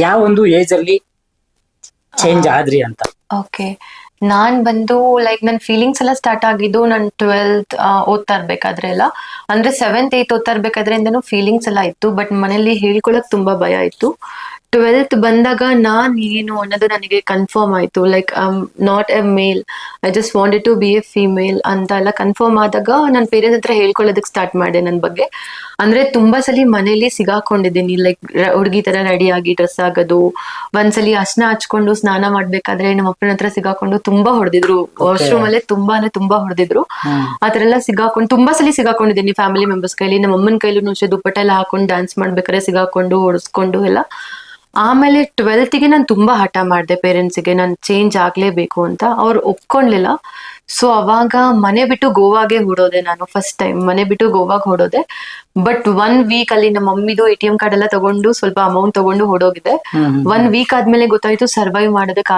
ಯಾವ ಒಂದು ಏಜ್ ಅಲ್ಲಿ ಚೇಂಜ್ ಆದ್ರಿ ಅಂತ? ಓಕೆ, ನಾನ್ ಬಂದು ಲೈಕ್ ನನ್ನ ಫೀಲಿಂಗ್ಸ್ ಎಲ್ಲ ಸ್ಟಾರ್ಟ್ ಆಗಿದ್ದು ನಾನು 12th ಓದ್ತಾ ಇರ್ಬೇಕಾದ್ರೆ ಎಲ್ಲ, ಅಂದ್ರೆ 7th 8th ಓದ್ತಾ ಇರ್ಬೇಕಾದ್ರಿಂದನೂ ಫೀಲಿಂಗ್ಸ್ ಎಲ್ಲ ಇತ್ತು. ಬಟ್ ಮನೇಲಿ ಹೇಳ್ಕೊಳಕ್ ತುಂಬಾ ಭಯ ಇತ್ತು. 12th ಬಂದಾಗ ನಾನ್ ಏನು ಅನ್ನೋದು ನನಗೆ ಕನ್ಫರ್ಮ್ ಆಯ್ತು. Like not a male, I just wanted to be a female ಅಂತ ಎಲ್ಲ ಕನ್ಫರ್ಮ್ ಆದಾಗ ನನ್ನ ಪೇರೆಂಟ್ಸ್ ಹತ್ರ ಹೇಳ್ಕೊಳ್ಳೋದಕ್ಕೆ ಸ್ಟಾರ್ಟ್ ಮಾಡಿದೆ ನನ್ನ ಬಗ್ಗೆ. ಅಂದ್ರೆ ತುಂಬಾ ಸಲಿ ಮನೇಲಿ ಸಿಗಾಕೊಂಡಿದ್ದೀನಿ. ಲೈಕ್ ಹುಡುಗಿ ತರ ರೆಡಿ ಆಗಿ ಡ್ರೆಸ್ ಆಗೋದು, ಒಂದ್ಸಲಿ ಅರ್ಶನ ಹಚ್ಕೊಂಡು ಸ್ನಾನ ಮಾಡ್ಬೇಕಾದ್ರೆ ನಮ್ಮ ಅಪ್ಪನ ಹತ್ರ ಸಿಗಾಕೊಂಡು ತುಂಬಾ ಹೊಡೆದಿದ್ರು. ವಾಶ್ರೂಮ್ ಅಲ್ಲೇ ತುಂಬಾ ಹೊಡೆದಿದ್ರು. ಆತರ ಎಲ್ಲ ಸಿಗಾಕೊಂಡು ತುಂಬಾ ಸಲಿ ಸಿಗಾಕೊಂಡಿದ್ದೀನಿ ಫ್ಯಾಮಿಲಿ ಮೆಂಬರ್ಸ್ ಕೈಲಿ. ನಮ್ಮ ಅಮ್ಮನ ಕೈಲೂ ಅಷ್ಟೇ ದುಪ್ಪಟ್ಟ ಎಲ್ಲ ಹಾಕೊಂಡು ಡ್ಯಾನ್ಸ್ ಮಾಡ್ಬೇಕಾದ್ರೆ ಸಿಗಾಕೊಂಡು ಹೊಡೆಸ್ಕೊಂಡು ಎಲ್ಲ. ಆಮೇಲೆ 12th ನಾನು ತುಂಬಾ ಹಠ ಮಾಡಿದೆ ಪೇರೆಂಟ್ಸಿಗೆ, ನಾನು ಚೇಂಜ್ ಆಗ್ಲೇಬೇಕು ಅಂತ. ಅವ್ರು ಒಪ್ಕೊಂಡ್ಲಿಲ್ಲ. ಸೊ ಅವಾಗ ಮನೆ ಬಿಟ್ಟು ಗೋವಾಗೆ ಹೊಡೋದೆ ನಾನು. ಫಸ್ಟ್ ಟೈಮ್ ಮನೆ ಬಿಟ್ಟು ಗೋವಾಗ ಹೊಡೋದೆ. ಬಟ್ 1 ವೀಕ್ ಅಲ್ಲಿ ನಮ್ಮ ಮಮ್ಮಿದು ATM ಕಾರ್ಡ್ ಎಲ್ಲ ತಗೊಂಡು ಸ್ವಲ್ಪ ಅಮೌಂಟ್ ತಗೊಂಡು ಹೊಡೋಗಿದೆ. 1 ವೀಕ್ ಆದ್ಮೇಲೆ ಗೊತ್ತಾಯ್ತು ಸರ್ವೈವ್ ಮಾಡೋದಕ್ಕೆ